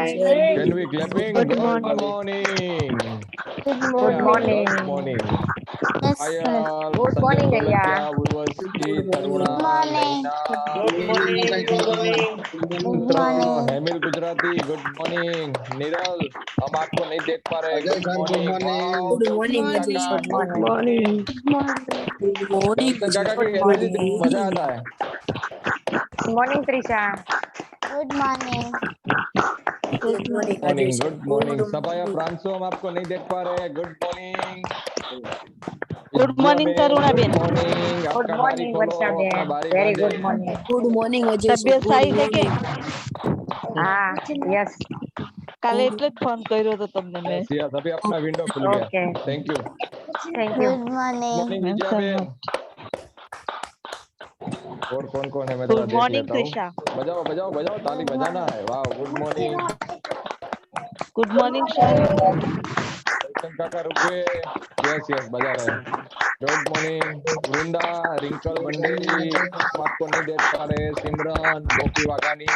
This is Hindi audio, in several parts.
Can we clapping? Good Good morning. morning. Good Good Yeah, morning. good morning. morning. Yes, Hi sir. all. Good Sanjay morning, Dolatia, Ayya. Urvashi, Taruna, Good morning. Naina, Good morning. Good morning. Good पुत्र morning. Hemil Gujarati good morning Niral हम आपको नहीं देख पा रहे good morning wow Good Good morning, Joshan Ajay morning. काका sir. Good Good morning. morning. Good morning. Good morning, Joshan Ajay काका sir. की Good एनर्जी Good देख morning. के मजा morning. आता है Good morning, Trisha. Good morning. Good morning, Ajay morning sir. Good Good morning सपाया morning. फ्रांसो हम आपको नहीं देख पा रहे good morning Good Vidya morning, बेन Taruna good Ben. Morning Good आपका बारी morning, खोलो Varsha अपना Ben. बारी Very बाजे good morning. Good morning, Ajay sir. તબિયત Good સારી છે કે? morning. Ah, yes. કાલે એટલે જ ફોન કર્યો હતો તમને મેં. यस यस अभी अपना विंडो खुल गया Okay. Thank you Thank you. Good morning. Morning Vijaya Mention Ben not. और कौन कौन है मैं थोड़ा Good देख morning, लेता Trisha. हूँ बजाओ बजाओ बजाओ ताली बजाना है वाह good morning Good morning, Shahid. Darshan काका रुके यस यस बजा रहे हैं गुड मॉर्निंग वृंदा रिंकल बंडेरी हम आपको नहीं देख पा रहे Simran Gopi Vaghani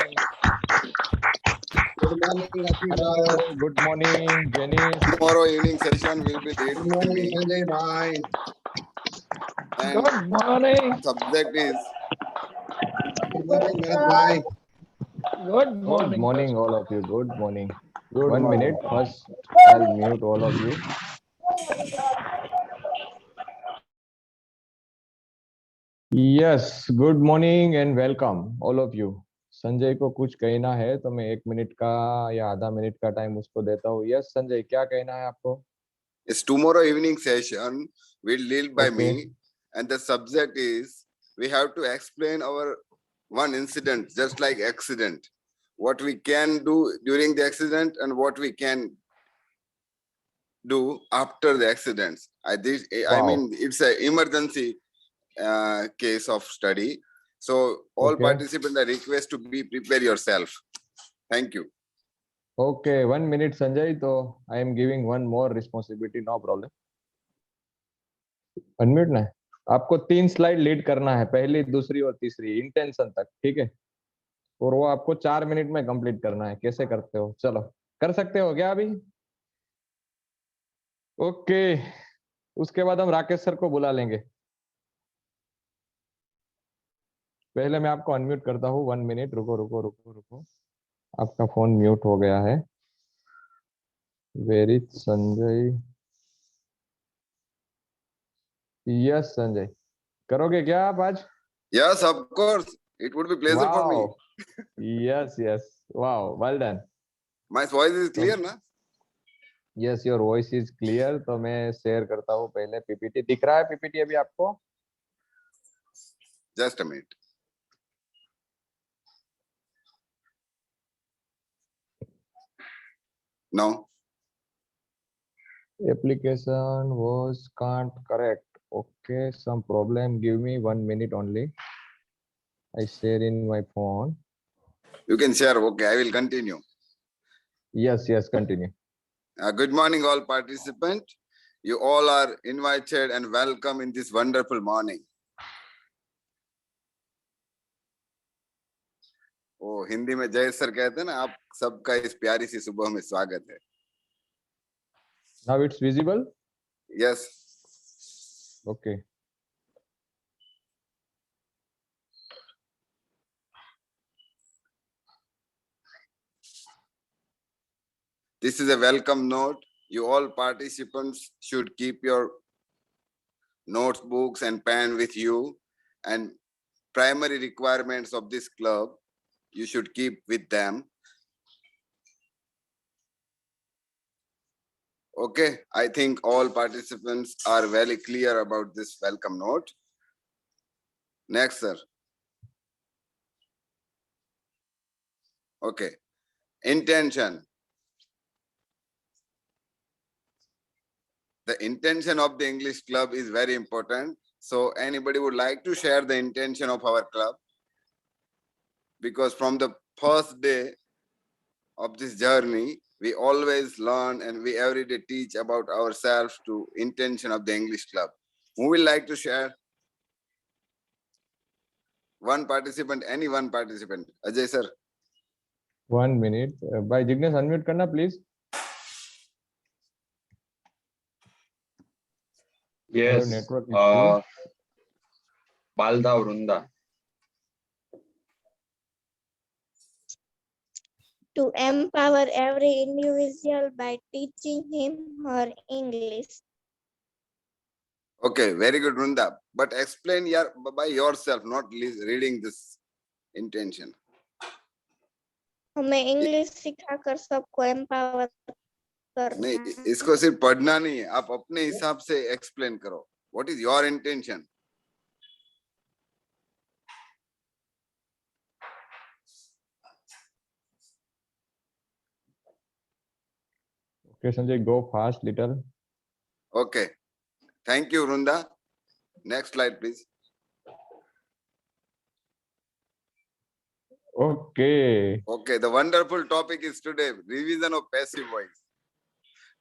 Good morning, Rafi sir. Anil good morning Jenis Tomorrow evening session will be there Good with morning, me, Sanjay bhai. and good morning subject is Good morning, Bharat bhai. Good morning all of you good morning good one morning. Minute first I mute all of you yes good morning and welcome all of you Sanjay को कुछ कहना है तो मैं 1 मिनट का या आधा मिनट का टाइम उसको देता हूँ यस संजय क्या कहना है आपको It's tomorrow evening session will lead by Okay. me, and the subject is we have to explain our one incident, just like accident, what we can do during the accident and what we can do after the accidents. I Wow. mean it's an emergency case of study. So all Okay. participants are request to be prepare yourself. Thank you. Okay 1 minute Sanjay तो I am giving one more responsibility no problem unmute ना आपको 3 स्लाइड लीड करना है पहली दूसरी और तीसरी इंटेंशन तक ठीक है और वो आपको 4 मिनट में कंप्लीट करना है कैसे करते हो चलो कर सकते हो क्या अभी ओके उसके बाद हम राकेश सर को बुला लेंगे पहले मैं आपको अनम्यूट करता हूँ 1 मिनट रुको रुको रुको रुको आपका फोन म्यूट हो गया है वेरी संजय यस संजय करोगे क्या आप आज Yes, of course. It would be pleasure for me. Yes yes wow well done My voice is clear, na? Yes your voice is clear तो मैं शेयर करता हूँ पहले पीपीटी दिख रहा है पीपीटी अभी आपको Just a minute. No. application was can't correct okay some problem give me 1 minute only I share in my phone You can share. Okay, I will continue. yes continue Good morning, all participants. You all are invited and welcome in this wonderful morning. ओ हिंदी में जय सर कहते हैं ना आप सबका इस प्यारी सी सुबह में स्वागत है now it's visible yes okay this is a welcome note. You all participants should keep your notebooks and pen with you, and primary requirements of this club you should keep with them. Okay, I think all participants are very clear about this welcome note. Next, sir. Okay, intention. The intention of the English club is very important. So anybody would like to share the intention of our club? Because from the first day of this journey, we always learn and we every day teach about ourselves to intention of the English club. Who will like to share? One participant, any one participant. Ajay sir. 1 minute. भाई जिग्नेश अनम्यूट करना please. Yes. Network issue. Balda Vrunda. To empower every individual by teaching him her English. Okay, very good, Vrunda. But explain by yourself, not reading this intention. हमें इंग्लिश सिखाकर सबको एम्पावर करना नहीं, है। इसको सिर्फ पढ़ना नहीं है, आप अपने हिसाब से एक्सप्लेन करो. What is your intention? Okay, Sanjay, go fast little. Okay, thank you, Vrunda. Next slide, please. Okay. Okay, the wonderful topic is today revision of passive voice.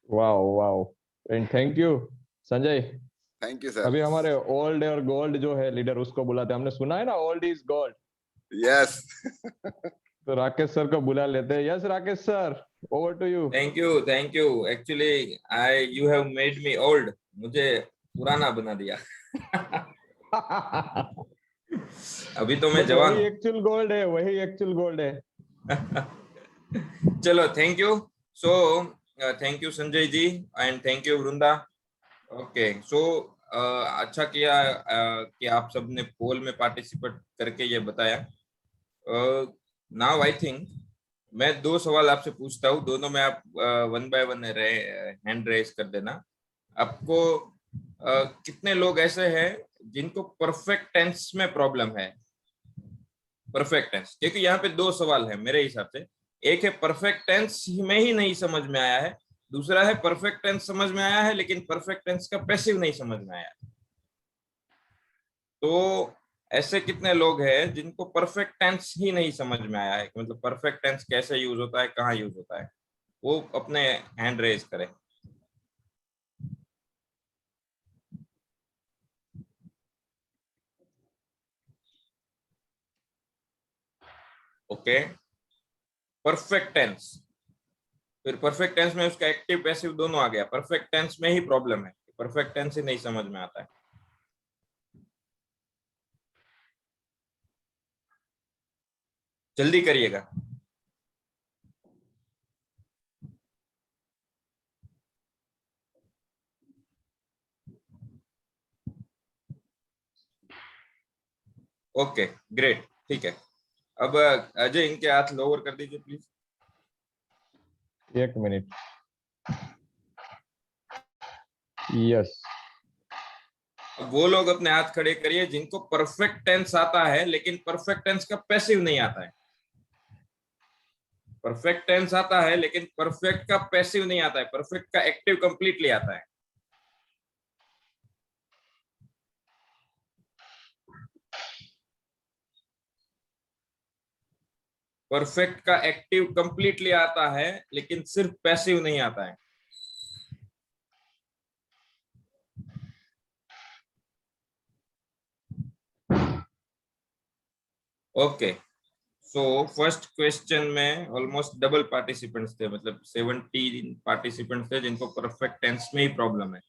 Wow, wow. And thank you, Sanjay. Thank you, sir. अभी हमारे ओल्ड और गोल्ड जो है लीडर उसको बुलाते हैं. हमने सुना है ना ओल्ड इज गोल्ड. Yes. तो राकेश सर को बुला लेते हैं. Yes Rakesh sir, over to you. Thank you. Actually, you have made me old. मुझे पुराना बना दिया. अभी तो मैं जवान. वही एक्चुअल गोल्ड है. चलो, thank you. So, thank you Sanjay ji and thank you Vrunda. Okay, so अच्छा किया कि आप सबने पोल में पार्टिसिपेट करके ये बताया. नाउ आई थिंक मैं 2 सवाल आपसे पूछता हूँ, दोनों में आप 1 by 1 हैंड रेज कर देना. आपको कितने लोग ऐसे हैं जिनको परफेक्ट टेंस में प्रॉब्लम है? परफेक्ट टेंस, क्योंकि यहाँ पे 2 सवाल है मेरे हिसाब से. एक है परफेक्ट टेंस में ही नहीं समझ में आया है, दूसरा है परफेक्ट टेंस समझ में आया है लेकिन परफेक्ट टेंस का पैसिव नहीं समझ में आया. तो ऐसे कितने लोग हैं जिनको परफेक्ट टेंस ही नहीं समझ में आया है, मतलब परफेक्ट टेंस कैसे यूज होता है, कहाँ यूज होता है, वो अपने हैंड रेज करें. Okay, perfect tense. फिर परफेक्ट टेंस में उसका एक्टिव पैसिव दोनों आ गया. परफेक्ट टेंस में ही प्रॉब्लम है, परफेक्ट टेंस ही नहीं समझ में आता है. जल्दी करिएगा. ओके, ग्रेट, ठीक है. अब अजय इनके हाथ लोअर कर दीजिए प्लीज. 1 मिनट. यस. वो लोग अपने हाथ खड़े करिए जिनको परफेक्ट टेंस आता है लेकिन परफेक्ट टेंस का पैसिव नहीं आता है. परफेक्ट टेंस आता है लेकिन परफेक्ट का पैसिव नहीं आता है, परफेक्ट का एक्टिव कंप्लीटली आता है. परफेक्ट का एक्टिव कंप्लीटली आता है लेकिन सिर्फ पैसिव नहीं आता है. ओके, सो फर्स्ट क्वेश्चन में ऑलमोस्ट डबल पार्टिसिपेंट्स थे, मतलब 17 पार्टिसिपेंट्स थे जिनको परफेक्ट टेंस में ही प्रॉब्लम है,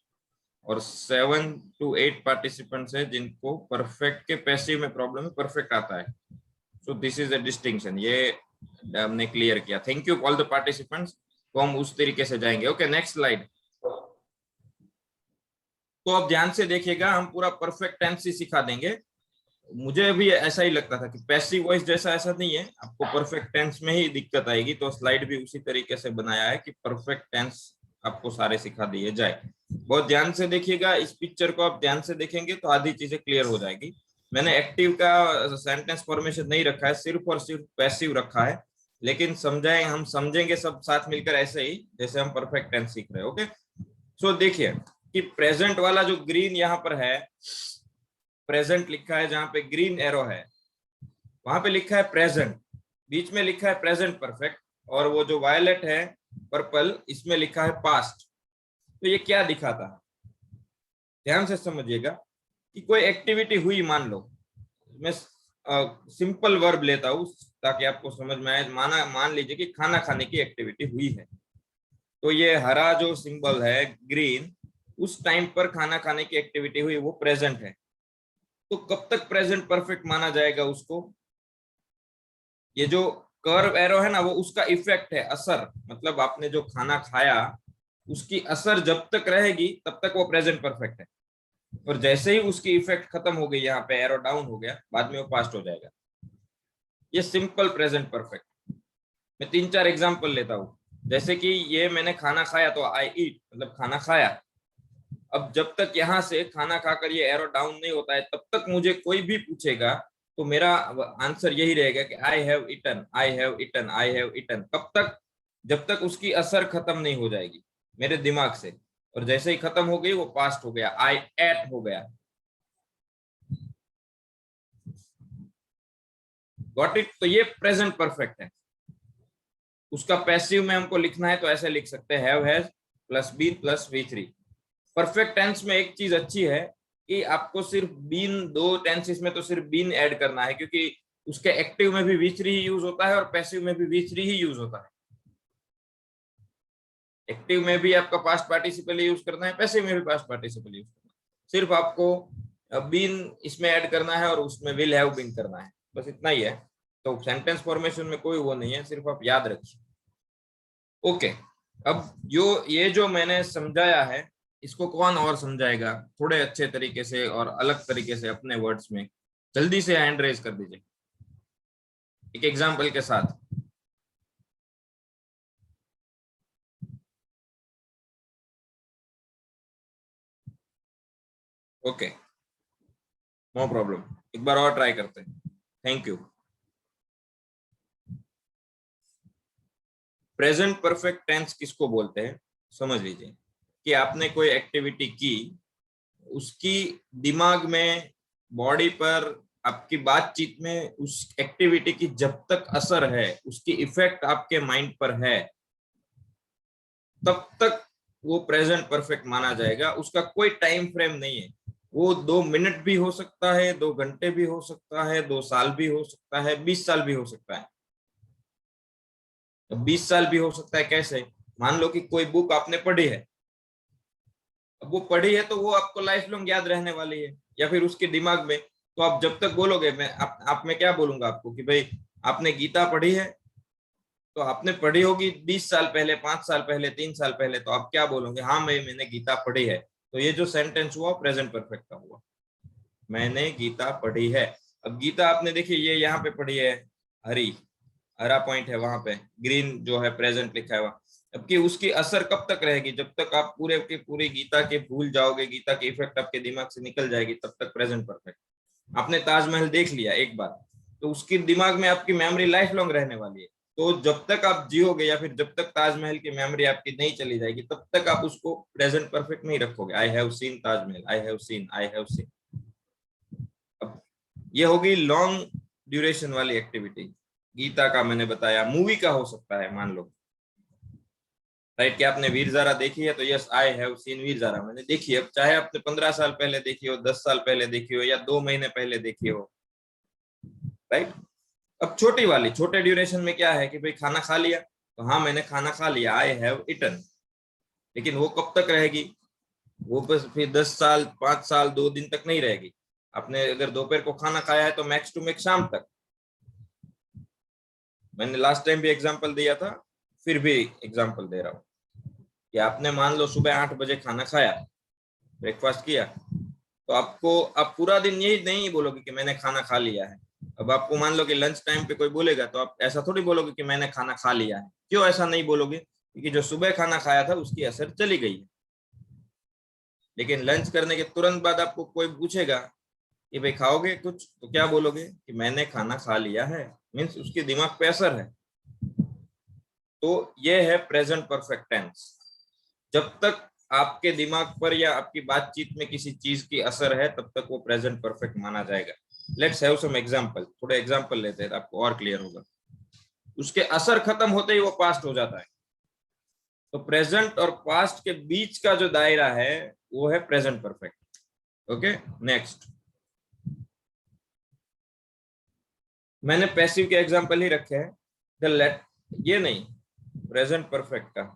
और 7 to 8 पार्टिसिपेंट्स है जिनको परफेक्ट के पैसिव में प्रॉब्लम है, परफेक्ट आता है. So this is a distinction, ये हमने क्लियर किया. Thank you all the participants. तो हम उस तरीके से जाएंगे. Okay, next slide. तो अब ध्यान से देखिएगा, हम पूरा परफेक्ट टेंस ही सिखा देंगे. मुझे भी ऐसा ही लगता था कि पैसिव वॉइस जैसा ऐसा नहीं है, आपको परफेक्ट टेंस में ही दिक्कत आएगी. तो स्लाइड भी उसी तरीके से बनाया है कि परफेक्ट टेंस आपको सारे सिखा दिए जाए. बहुत ध्यान से देखिएगा, इस पिक्चर को आप ध्यान से देखेंगे तो आधी चीजें क्लियर हो जाएगी. मैंने एक्टिव का सेंटेंस फॉर्मेशन नहीं रखा है, सिर्फ और सिर्फ पैसिव रखा है, लेकिन हम समझेंगे सब साथ मिलकर ऐसे ही जैसे हम परफेक्ट टेंस सीख रहे हैं. ओके, सो देखिए कि प्रेजेंट वाला जो ग्रीन यहाँ पर है, प्रेजेंट लिखा है, जहां पे ग्रीन एरो है वहां पे लिखा है प्रेजेंट, बीच में लिखा है प्रेजेंट परफेक्ट, और वो जो वायलेट है पर्पल, इसमें लिखा है पास्ट. तो ये क्या दिखाता है? ध्यान से समझिएगा कि कोई एक्टिविटी हुई, मान लो मैं सिंपल वर्ब लेता हूँ ताकि आपको समझ में आए। मान लीजिए कि खाना खाने की एक्टिविटी हुई है, तो ये हरा जो सिंबल है ग्रीन, उस टाइम पर खाना खाने की एक्टिविटी हुई, वो प्रेजेंट है। तो कब तक प्रेजेंट परफेक्ट माना जाएगा उसको? ये जो कर्व एरो है ना, वो उसका इफेक्ट है, असर, मतलब आपने जो खाना खाया उसकी असर जब तक रहेगी तब तक वो प्रेजेंट परफेक्ट है। और जैसे ही उसकी इफेक्ट खत्म हो गई, यहाँ पे एरो डाउन हो गया, बाद में वो पास्ट हो जाएगा। ये सिंपल प्रेजेंट परफेक्ट। मैं 3-4 एग्जांपल लेता हूँ। जैसे कि ये मैंने खाना खाया, तो आई ईट, मतलब खाना खाया। अब जब तक यहाँ से खाना खाकर ये एरो डाउन नहीं होता है, तब तक मुझे कोई भी पूछेगा तो मेरा आंसर यही रहेगा कि I have eaten, I have eaten, I have eaten. कब तक? जब तक उसकी असर खत्म नहीं हो जाएगी मेरे दिमाग से। और जैसे ही खत्म हो गई वो पास्ट हो गया, आई एट हो गया। Got it? तो ये प्रेजेंट परफेक्ट है। उसका पैसिव में हमको लिखना है तो ऐसे लिख सकते हैं, have has plus been plus V3। Perfect tense में एक चीज अच्छी है कि आपको सिर्फ बीन, 2 टेंसेस में तो सिर्फ बीन ऐड करना है, क्योंकि उसके एक्टिव में भी V3 ही यूज होता है और पैसिव में भी V3 ही यूज होता है। एक्टिव में भी आपका पास्ट पार्टिसिपल यूज करना है, पैसिव में भी पास्ट पार्टिसिपल यूज करना है। सिर्फ आपको बीन इसमें ऐड करना है और उसमें विल हैव बीन करना है, बस इतना ही है। तो सेंटेंस फॉर्मेशन में कोई वो नहीं है, सिर्फ आप याद रखिए। ओके, अब ये जो मैंने समझाया है, इसको कौन और समझाएगा थोड़े अच्छे तरीके से और अलग तरीके से अपने वर्ड्स में? जल्दी से हैंड रेज कर दीजिए एक एग्जांपल के साथ। ओके, नो प्रॉब्लम, एक बार और ट्राई करते हैं। Thank you. Present perfect tense किसको बोलते हैं? समझ लीजिए कि आपने कोई एक्टिविटी की, उसकी दिमाग में, बॉडी पर, आपकी बातचीत में उस एक्टिविटी की जब तक असर है, उसकी इफेक्ट आपके माइंड पर है, तब तक वो प्रेजेंट परफेक्ट माना जाएगा। उसका कोई टाइम फ्रेम नहीं है। वो 2 मिनट भी हो सकता है, 2 घंटे भी हो सकता है, 2 साल भी हो सकता है, 20 साल भी हो सकता है। 20 साल भी हो सकता है। कैसे? मान लो कि कोई बुक आपने पढ़ी है, अब वो पढ़ी है तो वो आपको लाइफ लॉन्ग याद रहने वाली है, या फिर उसके दिमाग में। तो आप जब तक बोलोगे, मैं क्या बोलूंगा आपको कि भाई आपने गीता पढ़ी है, तो आपने पढ़ी होगी 20 साल पहले, 5 साल पहले, 3 साल पहले, तो आप क्या बोलोगे? हाँ मैंने गीता पढ़ी है। तो ये जो सेंटेंस हुआ प्रेजेंट परफेक्ट का हुआ, मैंने गीता पढ़ी है। अब गीता आपने देखिए, ये यहाँ पे पढ़ी है, हरा पॉइंट है वहां पे, ग्रीन जो है प्रेजेंट लिखा है वहां। अब कि उसकी असर कब तक रहेगी? जब तक आप पूरे के पूरी गीता के भूल जाओगे, गीता की इफेक्ट आपके दिमाग से निकल जाएगी, तब तक प्रेजेंट परफेक्ट। आपने ताजमहल देख लिया एक बार, तो उसकी दिमाग में आपकी मेमोरी लाइफ लॉन्ग रहने वाली है। तो जब तक आप जियोगे, या फिर जब तक ताजमहल की मेमोरी आपकी नहीं चली जाएगी, तब तक आप उसको प्रेजेंट परफेक्ट नहीं रखोगे। I have seen Taj Mahal, I have seen, I have seen. अब ये होगी लॉन्ग ड्यूरेशन वाली एक्टिविटी। गीता का मैंने बताया, मूवी का हो सकता है, मान लो राइट कि आपने वीर ज़ारा देखी है, तो yes I have seen Veer Zaara, मैंने देखी है। अब चाहे आपने 15 साल पहले देखी हो, 10 साल पहले देखी हो, या 2 महीने पहले देखी हो, राइट। अब छोटी वाली, छोटे ड्यूरेशन में क्या है कि भाई खाना खा लिया, तो हाँ मैंने खाना खा लिया, आई हैव ईटन। लेकिन वो कब तक रहेगी? वो बस फिर 10 साल, 5 साल, 2 दिन तक नहीं रहेगी। आपने अगर दोपहर को खाना खाया है तो मैक्स टू मैक्स शाम तक। मैंने लास्ट टाइम भी एग्जांपल दिया था, फिर भी एग्जांपल दे रहा हूँ कि आपने मान लो सुबह 8 बजे खाना खाया, ब्रेकफास्ट किया, तो आप पूरा दिन यही नहीं बोलोगे कि मैंने खाना खा लिया है। अब आपको मान लो कि लंच टाइम पे कोई बोलेगा, तो आप ऐसा थोड़ी बोलोगे कि मैंने खाना खा लिया है। क्यों ऐसा नहीं बोलोगे? क्योंकि जो सुबह खाना खाया था उसकी असर चली गई है। लेकिन लंच करने के तुरंत बाद आपको कोई पूछेगा कि भाई खाओगे कुछ, तो क्या बोलोगे कि मैंने खाना खा लिया है, मीन्स उसके दिमाग पे असर है। तो ये है प्रेजेंट परफेक्ट टेंस। जब तक आपके दिमाग पर या आपकी बातचीत में किसी चीज की असर है, तब तक वो प्रेजेंट परफेक्ट माना जाएगा। लेट्स हैव सम एग्जांपल, थोड़े एग्जांपल लेते हैं, आपको और क्लियर होगा। उसके असर खत्म होते ही वो पास्ट हो जाता है। तो प्रेजेंट और पास्ट के बीच का जो दायरा है वो है प्रेजेंट परफेक्ट। Okay, next. मैंने पैसिव के एग्जांपल ही रखे हैं। द लेट, ये नहीं, प्रेजेंट परफेक्ट का।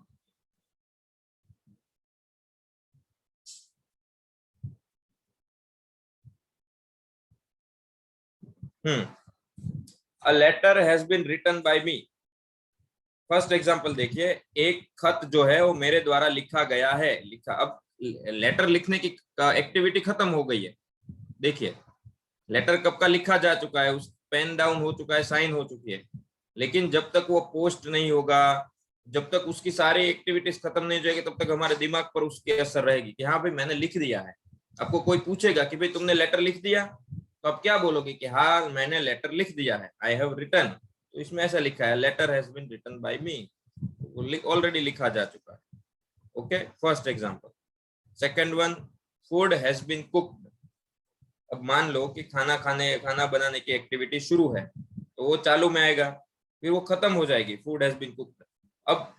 A letter has been written by me। First example देखिए, एक खत जो है वो मेरे द्वारा लिखा गया है। लिखा, अब लेटर लिखने की एक्टिविटी खत्म हो गई है। देखिए लेटर कब का लिखा जा चुका है, उस पेन डाउन हो चुका है, साइन हो चुकी है, लेकिन जब तक वो पोस्ट नहीं होगा, जब तक उसकी सारी एक्टिविटीज खत्म नहीं हो जाएगी, तब तक हमारे दिमाग पर उसकी असर रहेगी कि हाँ भाई मैंने लिख दिया है। आपको कोई पूछेगा कि भाई तुमने लेटर लिख दिया, तो आप क्या बोलोगे कि हाँ मैंने लेटर लिख दिया है, आई हैव रिटन। तो इसमें ऐसा लिखा है letter has been written by me, already लिखा जा चुका है। Okay, first example. Second one, food has been cooked. अब मान लो कि खाना बनाने की एक्टिविटी शुरू है, तो वो चालू में आएगा, फिर वो खत्म हो जाएगी, फूड हैज बीन कुक्ड। अब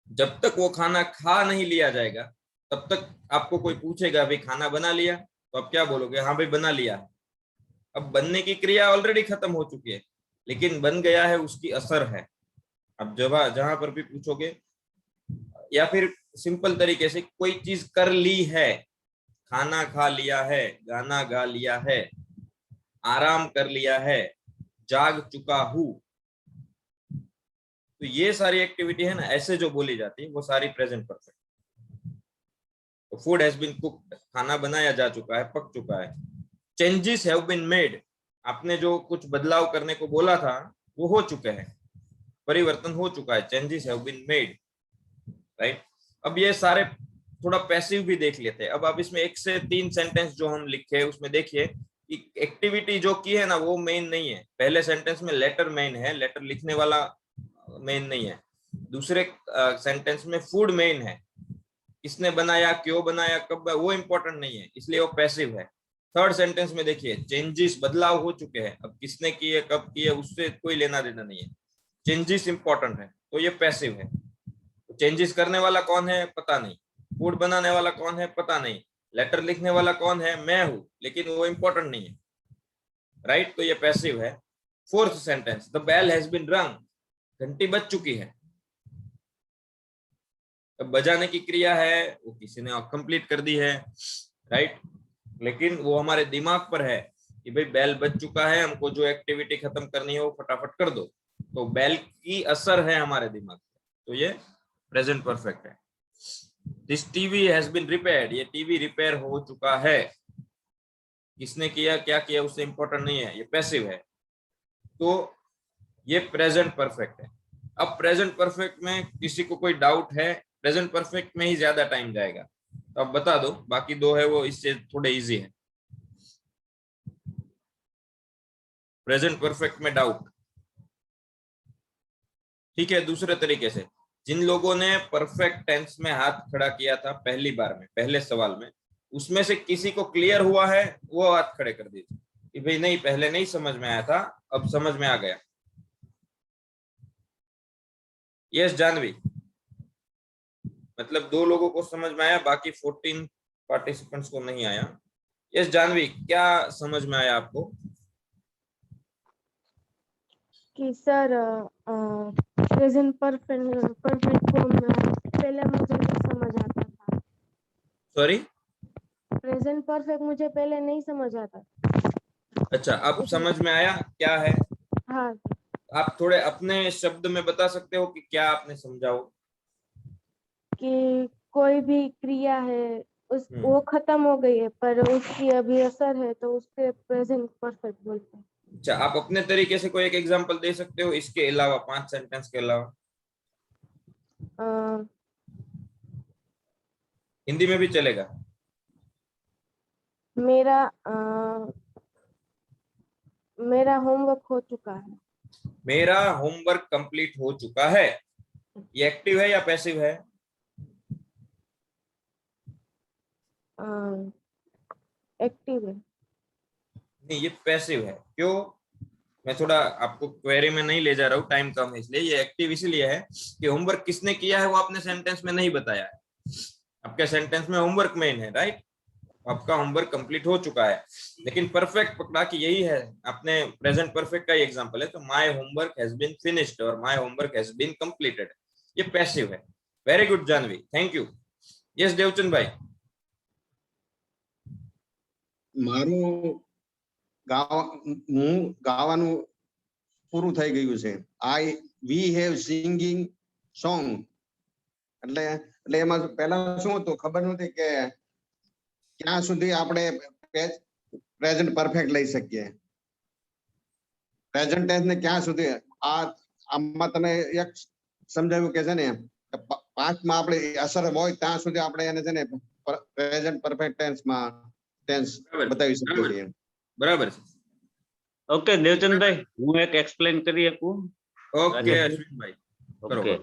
जब तक वो खाना खा नहीं लिया जाएगा, तब तक आपको कोई पूछेगा भाई खाना बना लिया, तो आप क्या बोलोगे, हाँ भाई बना लिया है। अब बनने की क्रिया ऑलरेडी खत्म हो चुकी है, लेकिन बन गया है, उसकी असर है। अब जहां पर भी पूछोगे, या फिर सिंपल तरीके से कोई चीज कर ली है, खाना खा लिया है, गाना गा लिया है, आराम कर लिया है, जाग चुका हूं, तो ये सारी एक्टिविटी है ना, ऐसे जो बोली जाती है वो सारी प्रेजेंट परफेक्ट। तो फूड हैज बीन कुक्ड, खाना बनाया जा चुका है, पक चुका है। चेंजेस हैव बीन मेड, आपने जो कुछ बदलाव करने को बोला था वो हो चुके हैं, परिवर्तन हो चुका है, changes have been made, right. अब ये सारे थोड़ा पैसिव भी देख लेते हैं। अब आप इसमें 1 से 3 सेंटेंस जो हम लिखे उसमें देखिए कि एक्टिविटी जो की है ना वो मेन नहीं है। पहले सेंटेंस में लेटर मेन है, लेटर लिखने वाला मेन नहीं है। दूसरे सेंटेंस में फूड मेन है, किसने बनाया, क्यों बनाया, कब, वो इंपॉर्टेंट नहीं है, इसलिए वो पैसिव है। थर्ड सेंटेंस में देखिए चेंजेस, बदलाव हो चुके हैं, अब किसने किए, कब किए, उससे कोई लेना देना नहीं है, चेंजेस इंपॉर्टेंट है, तो ये पैसिव है। तो चेंजेस करने वाला कौन है पता नहीं, फूड बनाने वाला कौन है पता नहीं, लेटर लिखने वाला कौन है मैं हूं, लेकिन वो इंपॉर्टेंट नहीं है, राइट। तो ये पैसिव है। Fourth sentence, the bell has been rung, घंटी बज चुकी है। अब बजाने की क्रिया है वो किसी ने कंप्लीट कर दी है, राइट, लेकिन वो हमारे दिमाग पर है कि भाई बेल बज चुका है, हमको जो एक्टिविटी खत्म करनी है वो फटाफट कर दो, तो बेल की असर है हमारे दिमाग पर, तो ये प्रेजेंट परफेक्ट है। This TV has been repaired, ये टीवी रिपेयर हो चुका है, किसने किया, क्या किया, उससे इंपॉर्टेंट नहीं है, ये पैसिव है, तो ये प्रेजेंट परफेक्ट है। अब प्रेजेंट परफेक्ट में किसी को कोई डाउट है, प्रेजेंट परफेक्ट में ही ज्यादा टाइम जाएगा, तो अब बता दो, बाकी दो है वो इससे थोड़े इजी है। प्रेजेंट परफेक्ट में डाउट, ठीक है। दूसरे तरीके से, जिन लोगों ने परफेक्ट टेंस में हाथ खड़ा किया था पहली बार में, पहले सवाल में, उसमें से किसी को क्लियर हुआ है वो हाथ खड़े कर दीजिए कि भाई नहीं पहले नहीं समझ में आया था, अब समझ में आ गया। यस जानवी, मतलब 2 लोगों को समझ में आया, बाकी 14 पार्टिसिपेंट्स को नहीं आया। यस जानवी, क्या समझ में आया आपको? कि सर प्रेजेंट परफेक्ट फॉर्म में पहले मुझे नहीं समझ आता था। सॉरी, प्रेजेंट परफेक्ट मुझे पहले नहीं समझ आता। अच्छा, अब समझ में आया क्या है? हाँ। आप थोड़े अपने शब्द में बता सकते हो कि क्या आपने समझा हो? कि कोई भी क्रिया है वो खत्म हो गई है, पर उसकी अभी असर है, तो उसके प्रेजेंट परफेक्ट बोलते हैं। अच्छा, आप अपने तरीके से कोई एक एग्जांपल दे सकते हो इसके अलावा, 5 सेंटेंस के अलावा? हिंदी में भी चलेगा। मेरा होमवर्क हो चुका है। मेरा होमवर्क कंप्लीट हो चुका है, ये एक्टिव है या पैसिव है? एक्टिव है। नहीं, ये पैसिव है। क्यों? मैं थोड़ा आपको क्वेरी में नहीं ले जा रहा हूँ, टाइम कम है इसलिए। ये एक्टिव इसलिए है कि होमवर्क किसने किया है वो आपने सेंटेंस में नहीं बताया है। आपके सेंटेंस में होमवर्क मेन है, राइट, आपका होमवर्क कंप्लीट हो चुका है। लेकिन परफेक्ट पकड़ा कि यही है, अपने प्रेजेंट परफेक्ट का ही एग्जांपल है, तो my homework has been finished और my homework has been completed, ये पैसिव है। Very good Janvi, thank you. Yes Devchand भाई। મારું હું ગાવાનું પૂરું થઈ ગયું છે. વી હેવ સિંગિંગ સોંગ એટલે એમાં પહેલા શું હતું ખબર નથી કે ક્યાં સુધી આપણે પ્રેઝન્ટ પરફેક્ટ લઈ શકીએ. પ્રેઝન્ટ ટેન્સ ને ક્યાં સુધી આમાં તમે એક સમજાવ્યું કે છે ને પાસ્ટમાં આપણે અસર હોય ત્યાં સુધી આપણે એને છે ને પ્રેઝન્ટ પરફેક્ટ ટેન્સમાં ટેન્સ બતાવી શકીએ છીએ. બરાબર છે. ઓકે દેવચંદભાઈ, હું એક એક્સપ્લેન કરી શકું? ઓકે અશ્વિનભાઈ, ઓકે.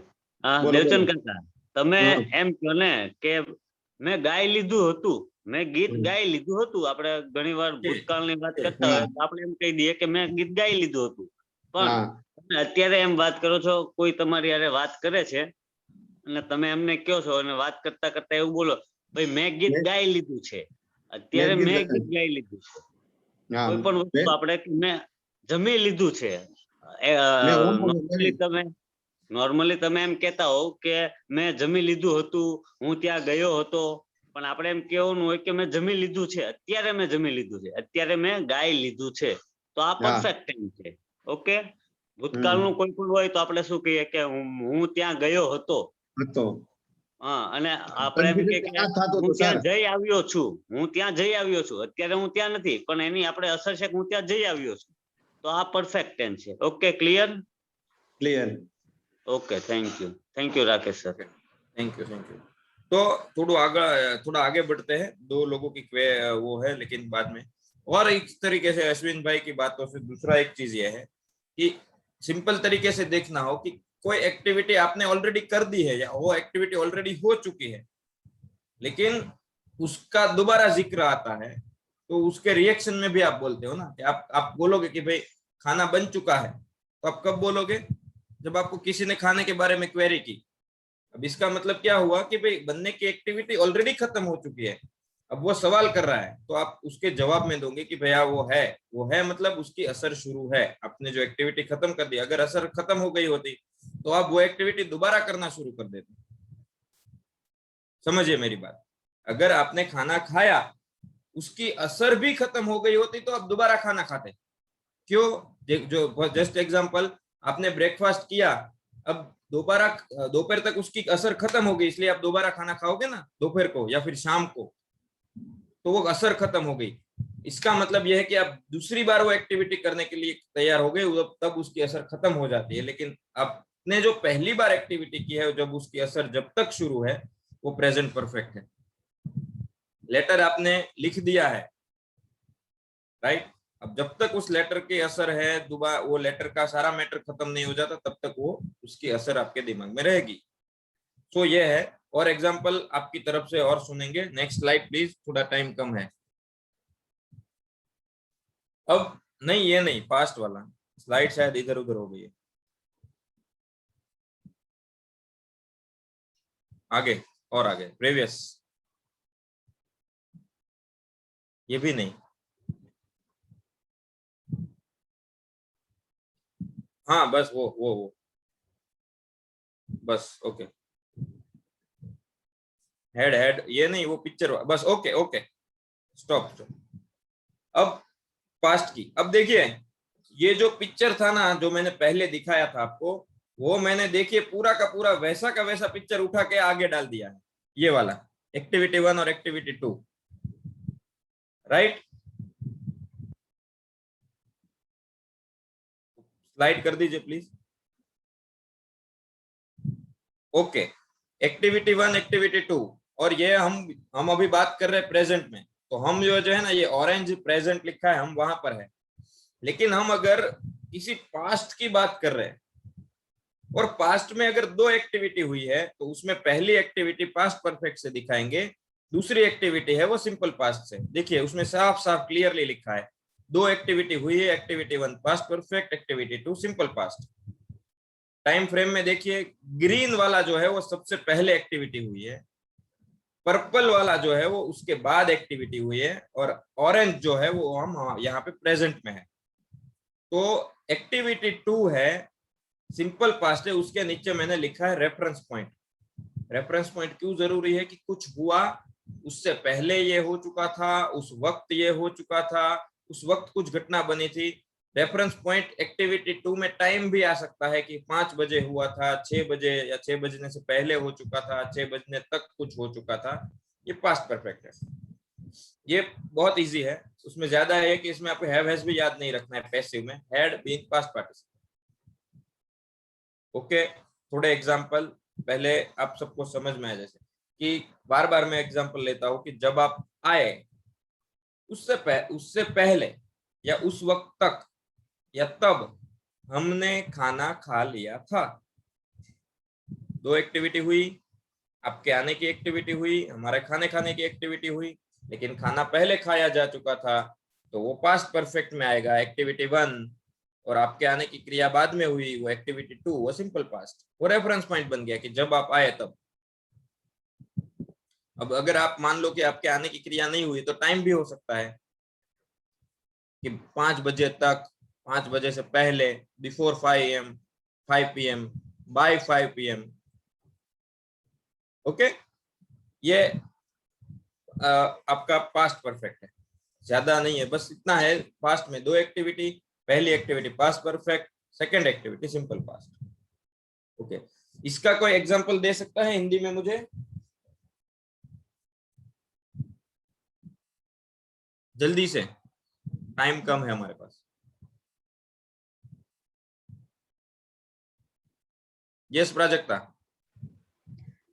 દેવચંદ કાકા, તમે એમ કહો ને કે મેં ગાઈ લીધું હતું, મેં ગીત ગાઈ લીધું હતું. આપણે ઘણી વાર ભૂતકાળની વાત કરતા હોય તો આપણે એમ કહી દઈએ કે મેં ગીત ગાઈ લીધું હતું, પણ તમે અત્યારે એમ વાત કરો છો, કોઈ તમારી હારે વાત કરે છે અને તમે એમને કહો છો અને વાત કરતા કરતા એવું બોલો, ભાઈ મેં ગીત ગાઈ લીધું છે, અત્યારે મેં ગીત ગાઈ લીધું છે. કોઈ પણ વસ્તુ આપણે મેં જમી લીધું છે, નોર્મલી તમે એમ કેતા હોવ કે મેં જમી લીધું હતું, હું ત્યાં ગયો હતો, પણ આપણે એમ કેવાનું હોય કે મેં જમી લીધું છે, અત્યારે મેં જમી લીધું છે, અત્યારે મેં ગાઈ લીધું છે, તો આ પરફેક્ટ ટેન્સ છે. ઓકે. ભૂતકાળનું કોઈ પણ હોય તો આપણે શું કહીએ કે હું ત્યાં ગયો હતો. હા, અને આપણે એમ કે હું ત્યાં જઈ આવ્યો છું, હું ત્યાં જઈ આવ્યો છું, અત્યારે હું ત્યાં નથી, પણ એની આપણે અસર છે કે હું ત્યાં જઈ આવ્યો છું, તો આ પરફેક્ટ ટેન્સ છે. Okay, clear? Clear. Okay, thank you Rakesh sir, thank you. तो थोड़ा आगे बढ़ते हैं, दो लोगों की वो है, लेकिन बाद में। और इस तरीके से अश्विन भाई की बातों से दूसरा एक चीज ये है कि सिंपल तरीके से देखना हो कि कोई एक्टिविटी आपने ऑलरेडी कर दी है या वो एक्टिविटी ऑलरेडी हो चुकी है, लेकिन उसका दोबारा जिक्र आता है, तो उसके रिएक्शन में भी आप बोलते हो ना कि आप बोलोगे कि भाई खाना बन चुका है, तो आप कब बोलोगे? जब आपको किसी ने खाने के बारे में क्वेरी की। अब इसका मतलब क्या हुआ कि भाई बनने की एक्टिविटी ऑलरेडी खत्म हो चुकी है, अब वो सवाल कर रहा है, तो आप उसके जवाब में दोगे कि भैया वो है मतलब उसकी असर शुरू है। आपने जो एक्टिविटी खत्म कर दी, अगर असर खत्म हो गई होती तो आप वो एक्टिविटी दोबारा करना शुरू कर देते। समझिए मेरी बात, अगर आपने खाना खाया, उसकी असर भी खत्म हो गई होती तो आप दोबारा खाना खाते। क्यों? जो जस्ट एग्जांपल, आपने ब्रेकफास्ट किया, अब दोपहर तक उसकी असर खत्म हो गई, इसलिए आप दोबारा खाना खाओगे ना दोपहर को या फिर शाम को, तो वो असर खत्म हो गई। इसका मतलब यह है कि आप दूसरी बार वो एक्टिविटी करने के लिए तैयार हो गए, तब उसकी असर खत्म हो जाती है। लेकिन आपने जो पहली बार एक्टिविटी की है, जब उसकी असर जब तक शुरू है, वो प्रेजेंट परफेक्ट है। लेटर आपने लिख दिया है, राइट? अब जब तक उस लेटर के असर है, दोबारा वो लेटर का सारा मैटर खत्म नहीं हो जाता, तब तक वो उसकी असर आपके दिमाग में रहेगी। तो ये है, और एग्जांपल आपकी तरफ से और सुनेंगे। नेक्स्ट स्लाइड प्लीज, थोड़ा टाइम कम है। अब नहीं, ये नहीं, पास्ट वाला स्लाइड शायद इधर उधर हो गई है। आगे और आगे, प्रीवियस, ये भी नहीं। हाँ, बस वो बस, ओके। हेड ये नहीं, वो पिक्चर बस, ओके स्टॉप। अब पास्ट की, अब देखिए ये जो पिक्चर था ना, जो मैंने पहले दिखाया था आपको, वो मैंने देखिए पूरा का पूरा वैसा का वैसा पिक्चर उठा के आगे डाल दिया है, ये वाला एक्टिविटी 1 और एक्टिविटी 2, राइट? स्लाइड कर दीजिए प्लीज। ओके, एक्टिविटी 1, एक्टिविटी 2, और ये हम अभी बात कर रहे हैं प्रेजेंट में, तो हम जो है ना, ये ऑरेंज प्रेजेंट लिखा है, हम वहां पर है। लेकिन हम अगर किसी पास्ट की बात कर रहे हैं, और पास्ट में अगर 2 एक्टिविटी हुई है, तो उसमें पहली एक्टिविटी पास्ट परफेक्ट से दिखाएंगे, दूसरी एक्टिविटी है वो सिंपल पास्ट से। देखिए उसमें साफ साफ क्लियरली लिखा है 2 एक्टिविटी हुई है, activity 1 past perfect, activity 2 simple past. Time frame में देखिए ग्रीन वाला जो है वो सबसे पहले एक्टिविटी हुई है, पर्पल वाला जो है वो उसके बाद एक्टिविटी हुई है, और ऑरेंज जो है वो हम यहाँ पे प्रेजेंट में है। तो एक्टिविटी 2 है, सिंपल पास्ट है, उसके नीचे मैंने लिखा है रेफरेंस पॉइंट। रेफरेंस पॉइंट क्यों जरूरी है? कि कुछ हुआ, उससे पहले ये हो चुका था, उस वक्त ये हो चुका था, उस वक्त कुछ घटना बनी थी। रेफरेंस पॉइंट एक्टिविटी 2 में टाइम भी आ सकता है कि 5 बजे हुआ था, 6 बजे, या 6 बजने से पहले हो चुका था, 6 बजने तक कुछ हो चुका था। ये पास्ट परफेक्ट है, ये बहुत इजी है। उसमें ज्यादा है कि इसमें आपको हैव हैज भी याद नहीं रखना है। पैसिव में had been past participle. Okay, थोड़े एग्जांपल पहले आप सबको समझ में आए, जैसे कि बार बार मैं एग्जांपल लेता हूं कि जब आप आए, उससे पहले या उस वक्त तक या तब हमने खाना खा लिया था। 2 एक्टिविटी हुई, आपके आने की एक्टिविटी हुई, हमारे खाने खाने की एक्टिविटी हुई, लेकिन खाना पहले खाया जा चुका था तो वो पास्ट परफेक्ट में आएगा, एक्टिविटी 1। और आपके आने की क्रिया बाद में हुई, वो एक्टिविटी 2, वो सिंपल पास्ट, वो रेफरेंस पॉइंट बन गया कि जब आप आए तब। अब अगर आप मान लो कि आपके आने की क्रिया नहीं हुई तो टाइम भी हो सकता है कि 5 बजे तक, 5 बजे से पहले, before 5 AM, 5 PM, by 5 PM। Okay, ये आपका पास्ट परफेक्ट है, ज्यादा नहीं है, बस इतना है। पास्ट में 2 एक्टिविटी, पहली activity past perfect, second activity simple past. Okay, इसका कोई एग्जांपल दे सकता है हिंदी में मुझे? जल्दी से, टाइम कम है हमारे पास। Yes Prajakta.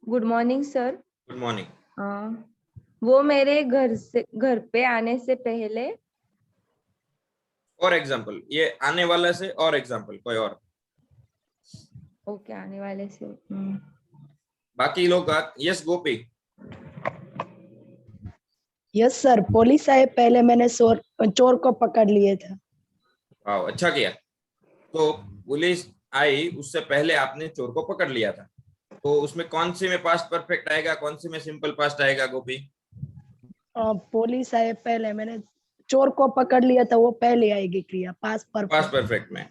Good morning sir. Good morning. वो मेरे घर पे आने से पहले। और एग्जांपल, ये आने वाला से और एग्जांपल कोई और? ओके, आने वाले से। बाकी लोग। यस गोपी। यस सर, पुलिस आए पहले मैंने चोर को पकड़ लिए था। वाह, अच्छा किया। तो पुलिस आई उससे पहले आपने चोर को पकड़ लिया था, तो उसमें कौन सी में पास्ट परफेक्ट आएगा, कौन सी में सिंपल पास्ट आएगा गोपी? पुलिस आए पहले मैंने चोर को पकड़ लिया था, वो पहले आएगी क्रिया पास्ट परफेक्ट में।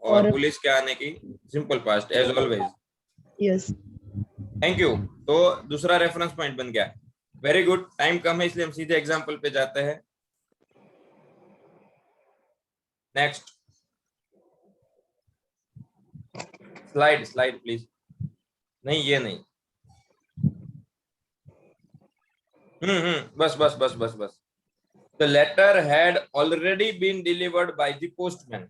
और पुलिस के आने की simple past as always. Yes, thank you. तो दूसरा रेफरेंस पॉइंट बन गया। Very good. टाइम कम है इसलिए हम सीधे एग्जांपल पे जाते हैं। Next slide please. नहीं, ये नहीं। बस। The letter had already been delivered by the postman.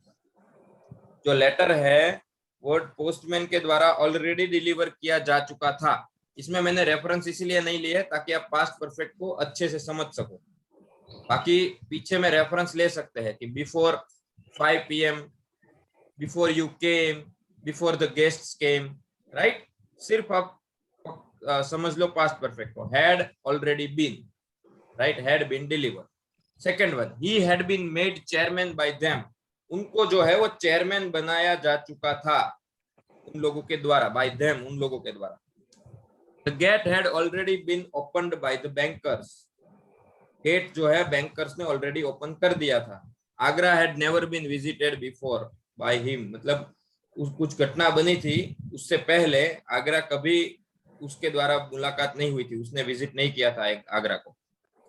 जो लेटर है वो पोस्टमैन के द्वारा ऑलरेडी डिलीवर किया जा चुका था। इसमें मैंने रेफरेंस इसीलिए नहीं लिया ताकि आप पास्ट परफेक्ट को अच्छे से समझ सको। बाकी पीछे में रेफरेंस ले सकते हैं कि before 5 PM, before you came, before the guests came, right. सिर्फ आप समझ लो पास्ट परफेक्ट को। Had already been, right, had been deliver. Second one, he had been made chairman by them. उनको जो है वो चेयरमैन बनाया जा चुका था उन लोगों के द्वारा, बाय देम, उन लोगों के द्वारा। The gate had already been opened by the bankers. Gate जो है बैंकर्स ने ऑलरेडी ओपन कर दिया था। Agra had never been visited before by him, मतलब कुछ घटना बनी थी उससे पहले आगरा कभी उसके द्वारा मुलाकात नहीं हुई थी, उसने विजिट नहीं किया था आगरा को।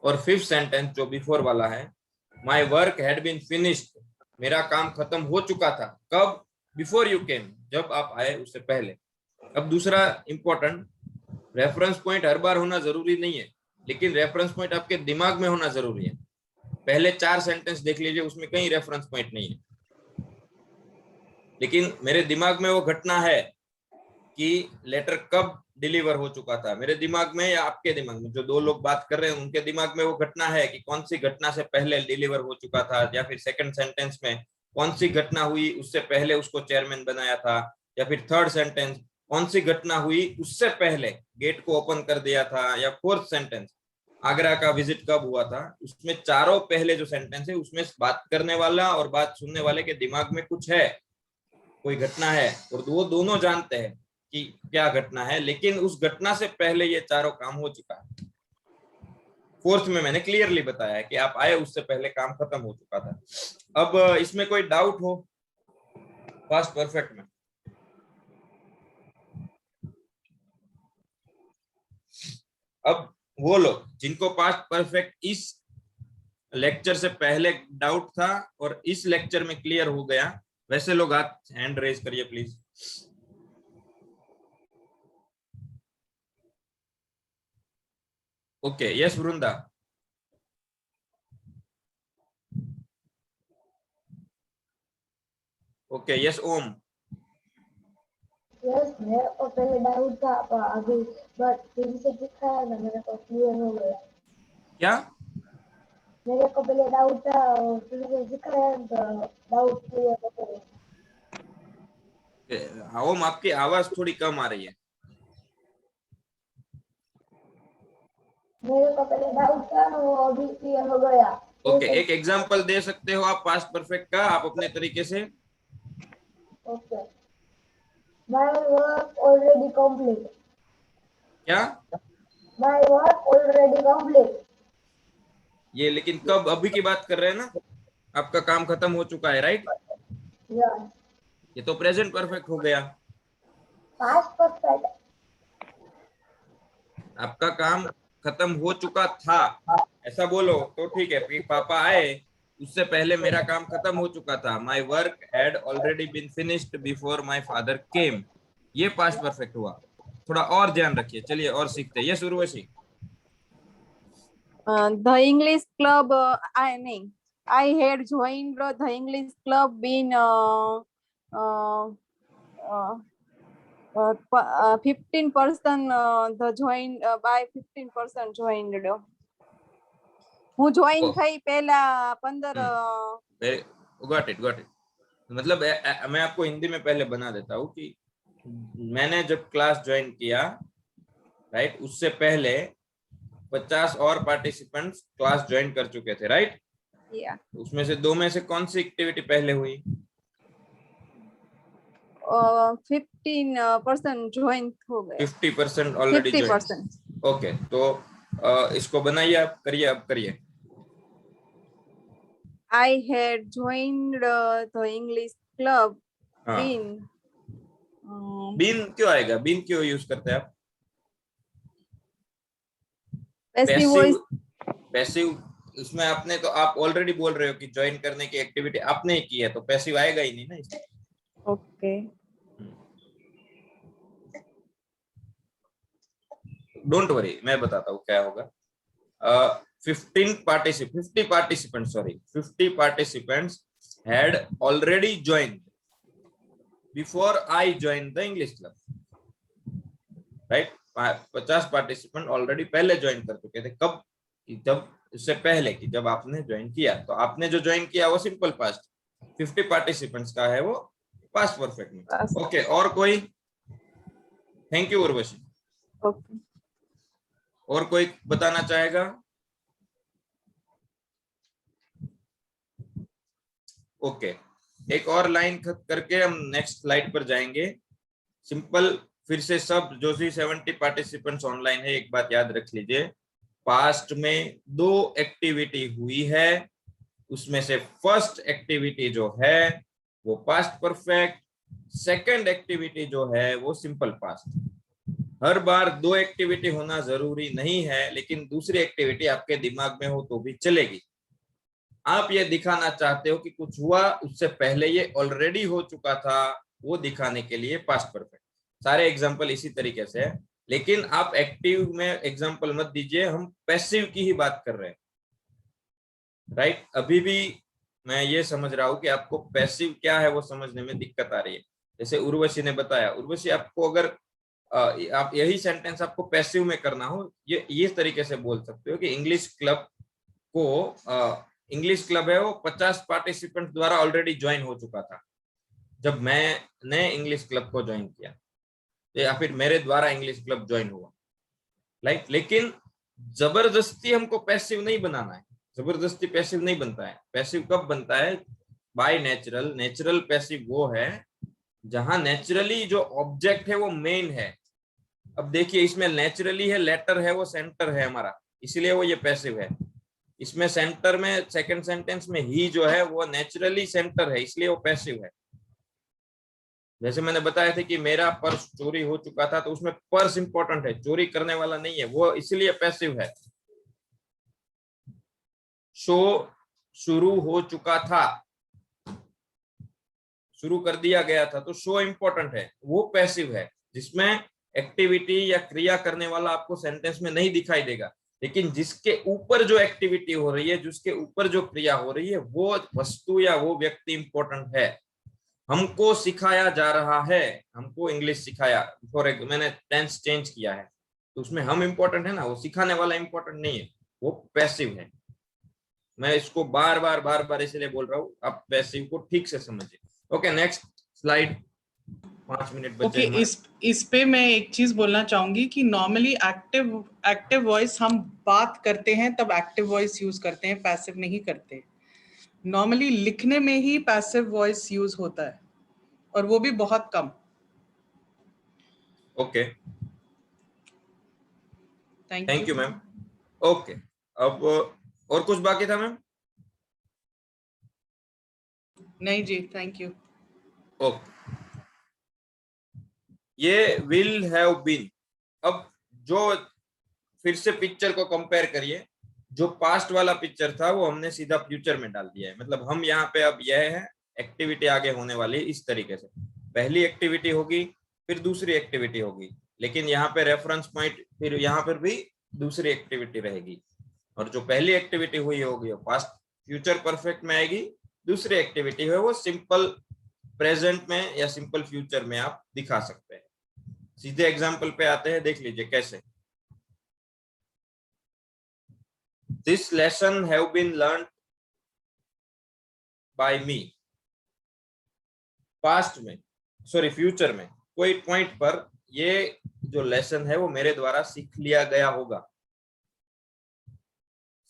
और फिफ्थ सेंटेंस जो बिफोर वाला है, my work had been finished, मेरा काम खत्म हो चुका था। कब? बिफोर यू केम, जब आप आए उससे पहले। अब दूसरा इंपॉर्टेंट, रेफरेंस पॉइंट हर बार होना जरूरी नहीं है, लेकिन रेफरेंस पॉइंट आपके दिमाग में होना जरूरी है। पहले 4 सेंटेंस देख लीजिए, उसमें कहीं रेफरेंस पॉइंट नहीं है, लेकिन मेरे दिमाग में वो घटना है कि लेटर कब डिलीवर हो चुका था। मेरे दिमाग में या आपके दिमाग में, जो 2 लोग बात कर रहे हैं उनके दिमाग में वो घटना है कि कौन सी घटना से पहले डिलीवर हो चुका था, या फिर सेकंड सेंटेंस में कौन सी घटना हुई उससे पहले उसको चेयरमैन बनाया था, या फिर थर्ड सेंटेंस कौन सी घटना हुई उससे पहले गेट को ओपन कर दिया था, या फोर्थ सेंटेंस आगरा का विजिट कब हुआ था। उसमें चारों पहले जो सेंटेंस है उसमें बात करने वाला और बात सुनने वाले के दिमाग में कुछ है, कोई घटना है, और वो दोनों जानते हैं कि क्या घटना है, लेकिन उस घटना से पहले ये चारों काम हो चुका है। फोर्थ में मैंने क्लियरली बताया है कि आप आए उससे पहले काम खत्म हो चुका था। अब इसमें कोई डाउट हो पास्ट परफेक्ट में? अब वो लोग जिनको पास्ट परफेक्ट इस लेक्चर से पहले डाउट था और इस लेक्चर में क्लियर हो गया, वैसे लोग हाथ हैंड रेज करिए please. Okay, yes Vrinda. Okay, yes Om. Yes, मेरे को पहले डाउट था पर अभी बट फिर से दिखाया ना, मेरे को क्लियर हो गया। क्या? मेरे को पहले डाउट था और फिर से दिखाया तो डाउट क्लियर हो गया। ओम, आपकी आवाज थोड़ी कम आ रही है। मेरे को पहले डाउट था वो अभी क्लियर हो गया। ओके, एक एग्जांपल दे सकते हो आप पास्ट परफेक्ट का, आप अपने तरीके से? Okay, my work already complete. क्या? My work already complete. ये लेकिन कब? अभी की बात कर रहे हैं ना, आपका काम खत्म हो चुका है, राइट? यस। ये तो प्रेजेंट परफेक्ट हो गया। Past perfect. आपका काम खत्म हो चुका था, ऐसा बोलो तो ठीक है। फिर पापा आए उससे पहले मेरा काम खत्म हो चुका था। My work had already been finished before my father came. ये पास्ट परफेक्ट हुआ। थोड़ा और ध्यान रखिए। चलिए और सीखते हैं। Yes Urvashi. The English club, I had joined the English club in 15% the join by 15% joined. હું જોઈન થઈ પહેલા 15 गॉट इट। मतलब मैं आपको हिंदी में पहले बना देता हूँ कि मैंने जब क्लास ज्वाइन किया, राइट, उससे पहले 50 और पार्टिसिपेंट्स क्लास ज्वाइन कर चुके थे, राइट? उसमें से दो में से कौन सी एक्टिविटी पहले हुई? 15% ज्वाइन हो गए। 50% ऑलरेडी ज्वाइन। 50%। ओके, तो इसको बनाइए आप, करिए, अब करिए। I had joined the English club in been क्यों आएगा? बीन क्यों यूज करते हैं आप? पैसिव। इसमें आपने तो, आप ऑलरेडी बोल रहे हो कि ज्वाइन करने की एक्टिविटी आपने ही की है, तो पैसिव आएगा ही नहीं ना इसमें। ओके, डोंट वरी, मैं बताता हूँ क्या होगा। 50 participants had already joined before I joined the English club, right? 50 participant already पहले ज्वाइन कर चुके थे। कब? जब, इससे पहले कि जब आपने ज्वाइन किया। तो आपने जो ज्वाइन किया वो सिंपल पास्ट, 50 पार्टिसिपेंट्स का है वो पास्ट परफेक्ट में। ओके, और कोई? Thank you Urvashi. ओके, और कोई बताना चाहेगा? ओके, एक और लाइन करके हम नेक्स्ट स्लाइड पर जाएंगे। सिंपल, फिर से सब जो भी 70 पार्टिसिपेंट्स ऑनलाइन है, एक बात याद रख लीजिए, पास्ट में 2 एक्टिविटी हुई है, उसमें से फर्स्ट एक्टिविटी जो है वो पास्ट परफेक्ट, सेकंड एक्टिविटी जो है वो सिंपल पास्ट। हर बार 2 एक्टिविटी होना जरूरी नहीं है, लेकिन दूसरी एक्टिविटी आपके दिमाग में हो तो भी चलेगी। आप ये दिखाना चाहते हो कि कुछ हुआ, उससे पहले ये ऑलरेडी हो चुका था, वो दिखाने के लिए पास्ट परफेक्ट। सारे एग्जाम्पल इसी तरीके से है, लेकिन आप एक्टिव में एग्जाम्पल मत दीजिए, हम पैसिव की ही बात कर रहे हैं, राइट? अभी भी मैं ये समझ रहा हूं कि आपको पैसिव क्या है वो समझने में दिक्कत आ रही है। जैसे उर्वशी ने बताया, उर्वशी आपको अगर आप यही सेंटेंस आपको पैसिव में करना हो, ये तरीके से बोल सकते हो कि इंग्लिश क्लब को, इंग्लिश क्लब है वो 50 पार्टिसिपेंट द्वारा ऑलरेडी ज्वाइन हो चुका था जब मैंने इंग्लिश क्लब को ज्वाइन किया, या फिर मेरे द्वारा इंग्लिश क्लब ज्वाइन हुआ, राइट? लेकिन जबरदस्ती हमको पैसिव नहीं बनाना है। जबरदस्ती पैसिव नहीं बनता है। पैसिव कब बनता है? By natural. नेचुरल पैसिव वो है जहां नेचुरली जो ऑब्जेक्ट है वो मेन है। अब देखिए इसमें नेचुरली है, लेटर है, वो सेंटर है हमारा, इसलिए वो ये पैसिव है। इसमें सेंटर में सेकंड सेंटेंस में ही जो है वो नेचुरली सेंटर है, इसलिए वो पैसिव है। जैसे मैंने बताया था कि मेरा पर्स चोरी हो चुका था, तो उसमें पर्स इंपॉर्टेंट है, चोरी करने वाला नहीं है, वो इसलिए पैसिव है। शो शुरू हो चुका था, शुरू कर दिया गया था, तो शो इंपॉर्टेंट है, वो पैसिव है, जिसमें एक्टिविटी या क्रिया करने वाला आपको सेंटेंस में नहीं दिखाई देगा। लेकिन जिसके ऊपर जो एक्टिविटी हो रही है, जिसके ऊपर जो क्रिया हो रही है, वो वस्तु या वो व्यक्ति इंपॉर्टेंट है। हमको सिखाया जा रहा है, हमको इंग्लिश सिखाया, मैंने टेंस चेंज किया है, तो उसमें हम इंपॉर्टेंट है ना, वो सिखाने वाला इंपॉर्टेंट नहीं है, वो पैसिव है। मैं इसको बार बार इसलिए बोल रहा हूँ, आप पैसिव को ठीक से समझिए। Okay, next slide. 5 मिनट बचे। ओके, इस पे मैं एक चीज बोलना चाहूंगी कि नॉर्मली एक्टिव वॉइस हम बात करते हैं तब एक्टिव वॉइस यूज करते हैं, पैसिव नहीं करते। नॉर्मली लिखने में ही पैसिव वॉइस यूज होता है, और वो भी बहुत कम। Okay, thank you ma'am. Okay, अब और कुछ बाकी था मैम? नहीं जी, थैंक यू। ओके, ये विल हैव बीन। अब जो फिर से पिक्चर को कंपेयर करिए, जो पास्ट वाला पिक्चर था वो हमने सीधा फ्यूचर में डाल दिया है। मतलब हम यहाँ पे अब यह है एक्टिविटी आगे होने वाली इस तरीके से, पहली एक्टिविटी होगी फिर दूसरी एक्टिविटी होगी, लेकिन यहाँ पे रेफरेंस पॉइंट फिर यहाँ पर भी दूसरी एक्टिविटी रहेगी, और जो पहली एक्टिविटी हुई होगी वो पास्ट फ्यूचर परफेक्ट में आएगी, दूसरी एक्टिविटी है वो सिंपल प्रेजेंट में या सिंपल फ्यूचर में आप दिखा सकते हैं। सीधे एग्जाम्पल पे आते हैं, देख लीजिए कैसे। This lesson have been learned by me। Past में, सॉरी फ्यूचर में, कोई पॉइंट पर ये जो लेसन है वो मेरे द्वारा सीख लिया गया होगा।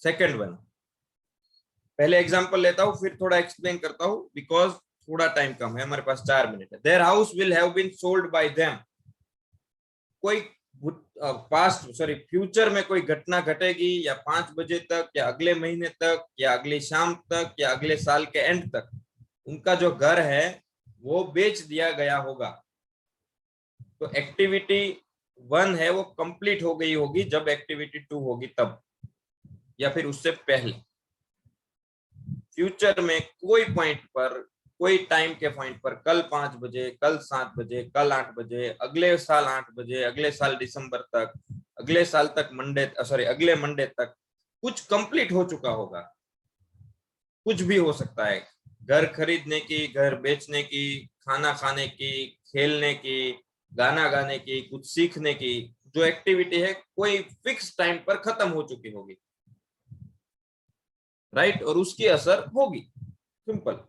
सेकंड वन, पहले एग्जांपल लेता हूं फिर थोड़ा एक्सप्लेन करता हूं, बिकॉज थोड़ा टाइम कम है, हमारे पास 4 मिनट है। Their house will have been sold by them. कोई पास्ट सॉरी फ्यूचर में कोई घटना घटेगी, या 5 बजे तक, या अगले महीने तक, या अगली शाम तक, या अगले साल के एंड तक उनका जो घर है वो बेच दिया गया होगा। तो एक्टिविटी 1 है वो कंप्लीट हो गई होगी जब एक्टिविटी 2 होगी तब, या फिर उससे पहले। फ्यूचर में कोई पॉइंट पर, कोई टाइम के पॉइंट पर, कल 5 बजे, कल 7 बजे, कल 8 बजे, अगले साल 8 बजे, अगले साल दिसंबर तक, अगले साल तक अगले मंडे तक कुछ कंप्लीट हो चुका होगा। कुछ भी हो सकता है, घर खरीदने की, घर बेचने की, खाना खाने की, खेलने की, गाना गाने की, कुछ सीखने की, जो एक्टिविटी है कोई फिक्स टाइम पर खत्म हो चुकी होगी, राइट, और उसकी असर होगी। Simple.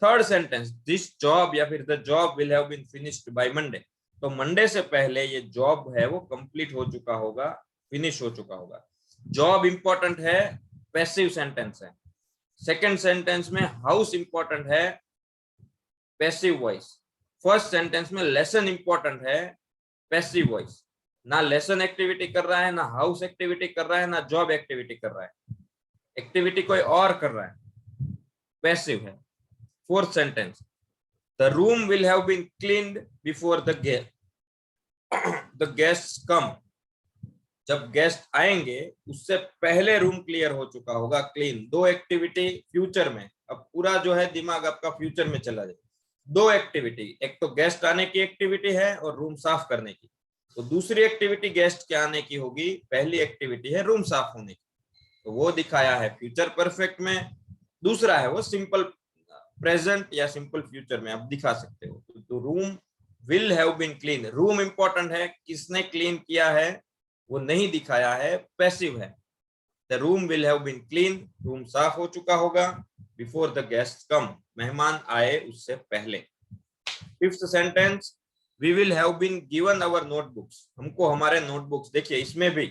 Third sentence, this job या फिर the job will have been finished by Monday. तो मंडे से पहले ये जॉब है वो कंप्लीट हो चुका होगा, फिनिश हो चुका होगा। जॉब इंपॉर्टेंट है, पैसिव सेंटेंस है। सेकंड सेंटेंस में हाउस इंपॉर्टेंट है, पैसिव वॉइस। फर्स्ट सेंटेंस में लेसन इंपॉर्टेंट है, पैसिव वॉइस। ना लेसन एक्टिविटी कर रहा है, ना हाउस एक्टिविटी कर रहा है, ना जॉब एक्टिविटी कर रहा है, एक्टिविटी कोई और कर रहा है, पैसिव है। Fourth sentence, the room will have been cleaned before the guests come. जब गेस्ट आएंगे उससे पहले रूम क्लियर हो चुका होगा, क्लीन। 2 एक्टिविटी फ्यूचर में, अब पूरा जो है दिमाग आपका फ्यूचर में चला जाए। 2 एक्टिविटी, एक तो गेस्ट आने की एक्टिविटी है और रूम साफ करने की, तो दूसरी एक्टिविटी गेस्ट के आने की होगी, पहली एक्टिविटी है रूम साफ होने की, तो वो दिखाया है फ्यूचर परफेक्ट में। दूसरा है वो सिंपल प्रेजेंट या सिंपल फ्यूचर में आप दिखा सकते हो। तो room will have been clean, room important है, किसने क्लीन किया है वो नहीं दिखाया है, पैसिव है। The room will have been clean, room साफ हो चुका होगा, बिफोर द गेस्ट कम, मेहमान आए उससे पहले। Fifth sentence, we will have been given our notebooks. हमको हमारे नोटबुक्स, देखिए इसमें भी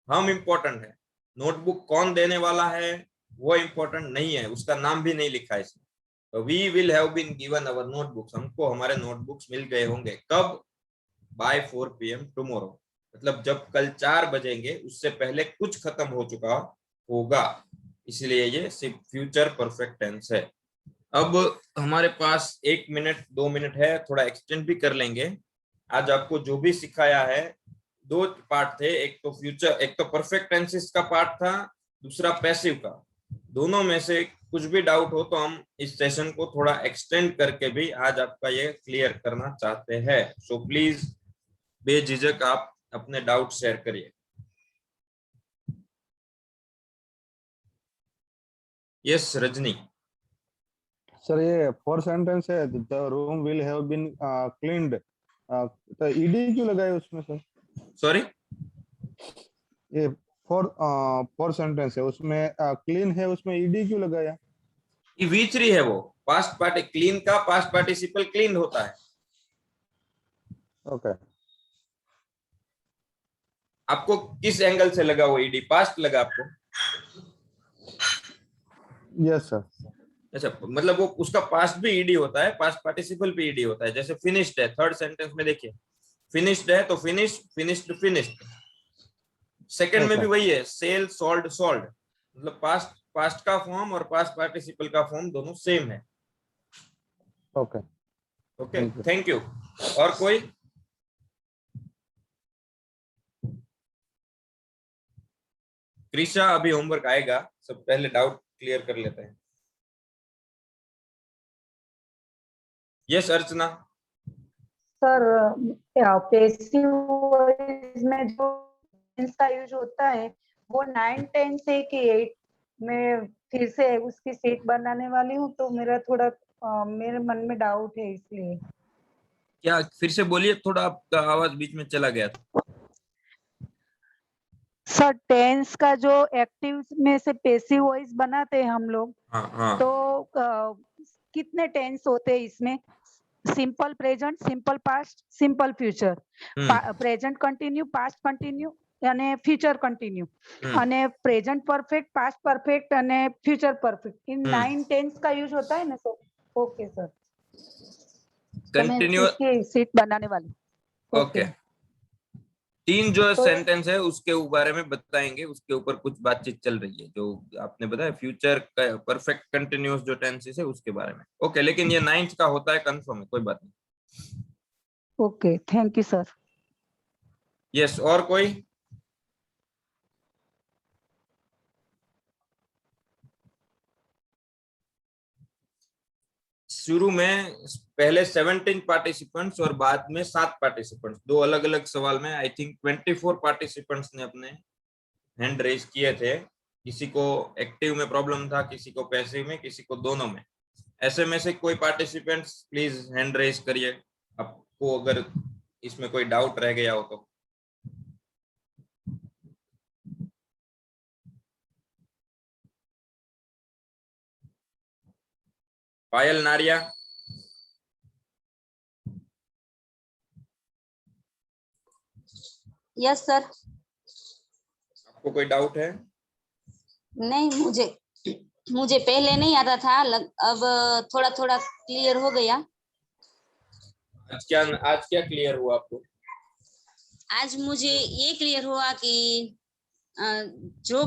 हम इंपॉर्टेंट है, नोटबुक कौन देने वाला है वो इंपॉर्टेंट नहीं है, उसका नाम भी नहीं लिखा है इसमें। We will have been given our notebooks, हमको हमारे नोटबुक्स मिल गए होंगे कब? बाय 4 PM टुमारो, मतलब जब कल 4 बजेंगे उससे पहले कुछ खत्म हो चुका होगा, इसलिए ये सिर्फ फ्यूचर परफेक्ट टेंस है। अब हमारे पास 1 मिनट 2 मिनट है, थोड़ा एक्सटेंड भी कर लेंगे। आज आपको जो भी सिखाया है 2 पार्ट थे, एक तो फ्यूचर, एक तो परफेक्ट टेंसेस का पार्ट था, दूसरा पैसिव का। दोनों में से कुछ भी डाउट हो तो हम इस सेशन को थोड़ा एक्सटेंड करके भी आज आपका ये क्लियर करना चाहते हैं। सो प्लीज बेझिझक आप अपने डाउट शेयर करिए। यस रजनी। सर ये 4 सेंटेंस है, the room will have been cleaned, तो ईडी क्यों लगाए उसमें सर? सॉरी, ये 4 सेंटेंस है, उसमें क्लीन है, उसमें ईडी क्यों लगाया? ये V3 है, वो पास्ट पार्टी, क्लीन का पास्ट पार्टिसिपल क्लीन होता है। ओके। आपको किस एंगल से लगा वो ईडी? पास्ट लगा आपको? Yes sir. अच्छा, मतलब वो उसका पास्ट भी ईडी होता है, पास्ट पार्टिसिपल भी ईडी होता है। जैसे फिनिश्ड है, थर्ड सेंटेंस में देखिए फिनिश्ड है तो फिनिश, फिनिश्ड, फिनिश्ड। सेकंड में भी वही है, सेल, सोल्ड, सोल्ड, मतलब पास्ट का फॉर्म और पास्ट पार्टिसिपल का फॉर्म दोनों सेम है। Okay okay, thank you. और कोई? कृषा, अभी होमवर्क आएगा, सब पहले डाउट क्लियर कर लेते हैं। यस अर्चना। सर पैसिव वॉइस में जो टेंस का यूज होता है वो 9 10 से कि 8, मैं फिर से उसकी सीट बनाने वाली हूँ, तो मेरा थोड़ा मेरे मन में डाउट है, इसलिए। क्या फिर से बोलिए, थोड़ा आपका आवाज बीच में चला गया था। सर टेंस का जो एक्टिव में से पैसिव वॉइस बनाते हैं हम लोग, हाँ। तो कितने टेंस होते हैं इसमें? Simple present, simple past, simple future, present continue, past continue અને ફ્યુચર કન્ટિન્યુ, અને પ્રેઝન્ટ પરફેક્ટ, પાસ્ટ પરફેક્ટ અને ફ્યુચર પરફેક્ટ, इन 9 टेंस का यूज होता है ना sir? Okay sir, continue seat बनाने वाली। ओके। 3 जो सेंटेंस है उसके बारे में बताएंगे, उसके ऊपर कुछ बातचीत चल रही है। जो आपने बताया फ्यूचर परफेक्ट कंटिन्यूअस जो टेंसेस है उसके बारे में। ओके, लेकिन ये 9th का होता है, कंफर्म है, कोई बात नहीं। Okay, thank you sir. Yes, और कोई? शुरू में पहले 17 पार्टिसिपेंट्स और बाद में 7 पार्टिसिपेंट्स, 2 अलग अलग सवाल में आई थिंक 24 पार्टिसिपेंट्स ने अपने हैंड रेज किए थे। किसी को एक्टिव में प्रॉब्लम था, किसी को पैसिव में, किसी को दोनों में। ऐसे में से कोई पार्टिसिपेंट्स प्लीज हैंड रेज करिए, आपको अगर इसमें कोई डाउट रह गया हो तो। पायल नारिया। Yes sir. आपको कोई डाउट है? नहीं, मुझे पहले नहीं आता था, अब थोड़ा थोड़ा क्लियर हो गया। आज क्या क्लियर हुआ आपको? आज मुझे ये क्लियर हुआ कि जो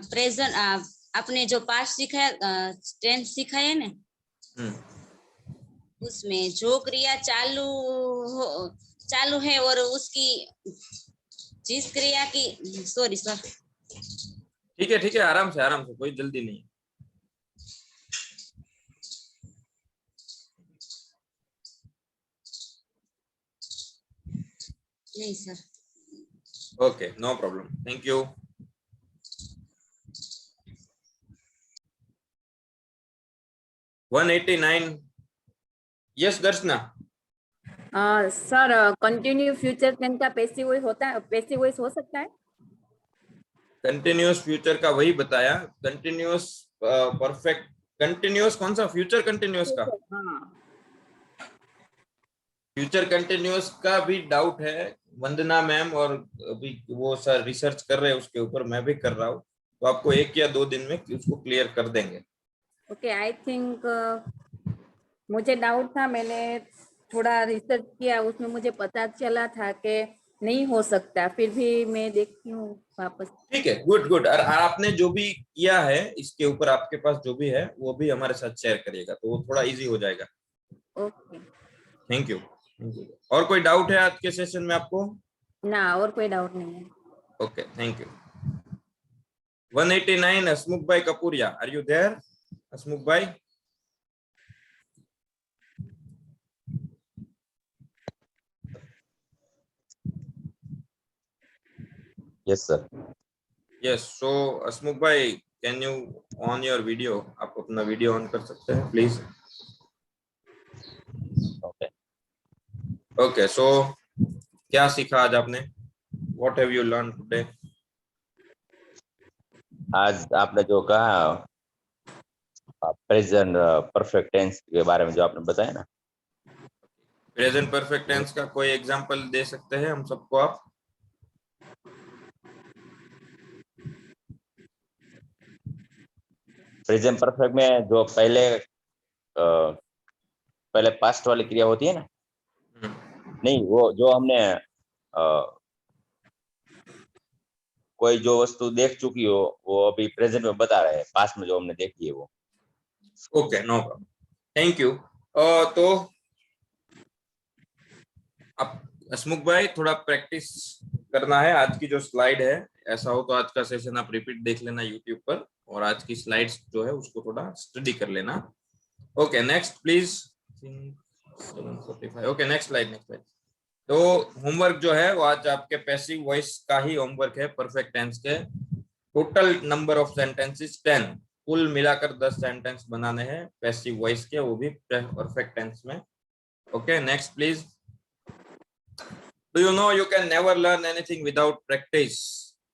प्रेजेंट आपने जो पास्ट सिखाया, टेंस सिखाया ना, उसमें जो क्रिया चालू है और उसकी जिस क्रिया की, सॉरी सर। ठीक है, आराम से, कोई जल्दी नहीं। नहीं सर। Okay, no problem, thank you. Yes Darshana. Sir continue future tense का पैसिव वॉइस होता है, पैसिव वॉइस हो सकता है? कंटिन्यूअस फ्यूचर का वही बताया, कंटिन्यूअस परफेक्ट कंटिन्यूअस कौन सा? फ्यूचर कंटिन्यूअस का। फ्यूचर कंटिन्यूअस का भी डाउट है, वंदना मैम और अभी वो सर रिसर्च कर रहे हैं उसके ऊपर, मैं भी कर रहा हूँ, तो आपको 1 या 2 दिन में उसको क्लियर कर देंगे। ओके आई थिंक मुझे डाउट था, मैंने थोड़ा रिसर्च किया, उसमें मुझे पता चला था कि नहीं हो सकता, फिर भी मैं देखती हूँ वापस। ठीक है, गुड गुड। और आपने जो भी किया है इसके ऊपर आपके पास जो भी है वो भी हमारे साथ शेयर करिएगा, तो वो थोड़ा इजी हो जाएगा। Okay, thank you. और कोई डाउट है आज के सेशन में आपको? ना और कोई डाउट नहीं है। Okay, thank you. 189 हसमुख भाई कपूरिया, आर यू देयर? हसमुख भाई, Yes, sir. यस। सो हसमुख भाई, can you on your video? आप अपना वीडियो ऑन कर सकते हैं प्लीज? Okay. ओके, सो क्या सीखा आज आपने? What have you learn today? आज आपने जो कहा प्रेजेंट परफेक्ट टेंस के बारे में जो आपने बताया ना, प्रेजेंट परफेक्ट टेंस का कोई एग्जांपल दे सकते हैं हम सबको आप? प्रेजेंट परफेक्ट में जो पहले पास्ट वाली क्रिया होती है ना, नहीं वो जो हमने कोई जो वस्तु देख चुकी हो वो अभी प्रेजेंट में बता रहे हैं, पास्ट में जो हमने देखी है वो। Okay, no problem, thank you. तो अब हसमुख भाई थोड़ा प्रैक्टिस करना है। आज की जो स्लाइड है, ऐसा हो तो आज का सेशन आप रिपीट देख लेना यूट्यूब पर, और आज की स्लाइड्स जो है उसको थोड़ा स्टडी कर लेना। Okay, next please. 7:45। Okay, next slide. तो होमवर्क जो है वो आज आपके पैसिव वॉइस का ही होमवर्क है, परफेक्ट टेंस के। टोटल नंबर ऑफ सेंटेंसेस 10, कुल मिलाकर 10 सेंटेंस बनाने हैं पैसिव वॉइस के, वो भी परफेक्ट टेंस में। Okay, next please. Do you know you can never learn anything without practice?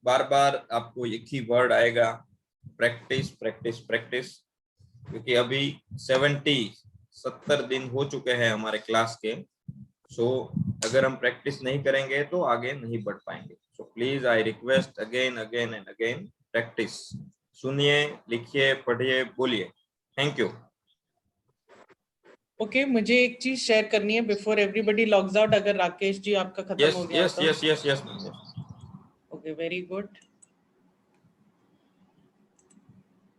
बार बार आपको एक ही वर्ड आएगा, प्रैक्टिस प्रैक्टिस प्रैक्टिस, क्योंकि अभी 70 दिन हो चुके हैं हमारे क्लास के। सो अगर हम प्रैक्टिस नहीं करेंगे तो आगे नहीं बढ़ पाएंगे। So please I request again again and again, practice. सुनिए, लिखिए, पढ़िए, बोलिए। Thank you. ओके, मुझे एक चीज शेयर करनी है बिफोर एवरीबडी लॉग्स आउट। अगर राकेश जी आपका खत्म हो गया तो। यस। Okay, very good.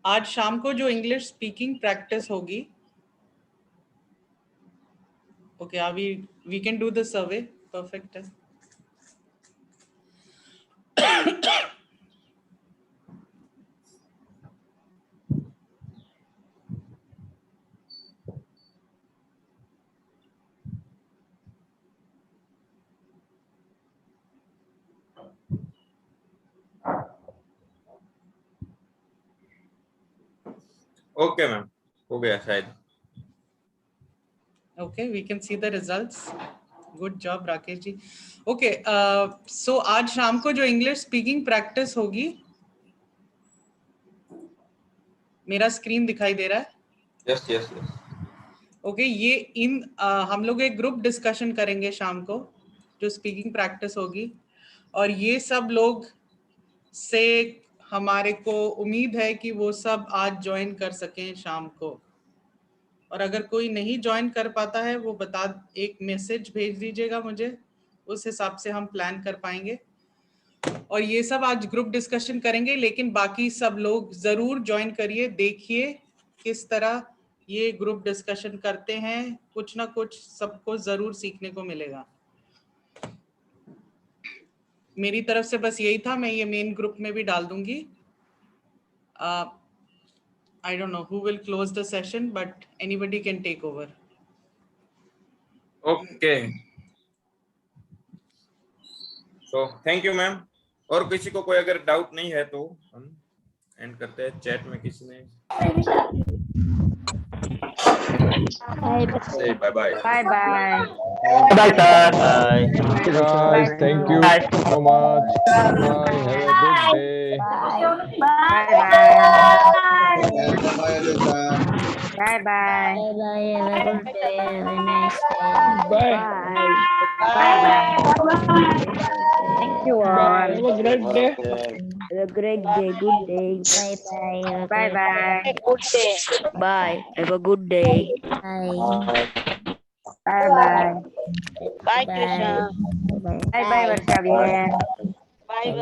आज शाम को जो इंग्लिश स्पीकिंग प्रैक्टिस होगी, okay, we can do the survey. Perfect है। ओके मैम, हो गया शायद। Okay, we can see the results. Good job Rakesh ji. Okay, so आज शाम को जो इंग्लिश स्पीकिंग प्रैक्टिस होगी, मेरा स्क्रीन दिखाई दे रहा है? यस। ओके, ये हम लोग एक ग्रुप डिस्कशन करेंगे शाम को, जो स्पीकिंग प्रैक्टिस होगी, और ये सब लोग से हमारे को उम्मीद है कि वो सब आज ज्वाइन कर सकें शाम को। और अगर कोई नहीं ज्वाइन कर पाता है वो एक मैसेज भेज दीजिएगा मुझे, उस हिसाब से हम प्लान कर पाएंगे। और ये सब आज ग्रुप डिस्कशन करेंगे, लेकिन बाकी सब लोग जरूर ज्वाइन करिए, देखिए किस तरह ये ग्रुप डिस्कशन करते हैं, कुछ ना कुछ सबको जरूर सीखने को मिलेगा। मेरी तरफ से बस यही था, मैं ये मेन ग्रुप में भी डाल दूंगी। I don't know who will close the session, but anybody can take over. Okay, so thank you ma'am. और किसी को कोई अगर डाउट नहीं है तो हम एंड करते हैं। चैट में किसी ने say bye bye. Bye bye. Bye sir. Bye. Guys, thank you so much. Bye. Have a good day. Bye bye. Bye, Alisa. Bye bye. Bye bye. Have a good day. Have a nice day. Bye. Bye bye. Thank you all. Have a great day. Have a great day. Good day. Bye bye. Bye bye. Good day. Bye. Have a good day. Bye bye. Bye, Krishna. Bye. Bye bye Varsha. Bye bye.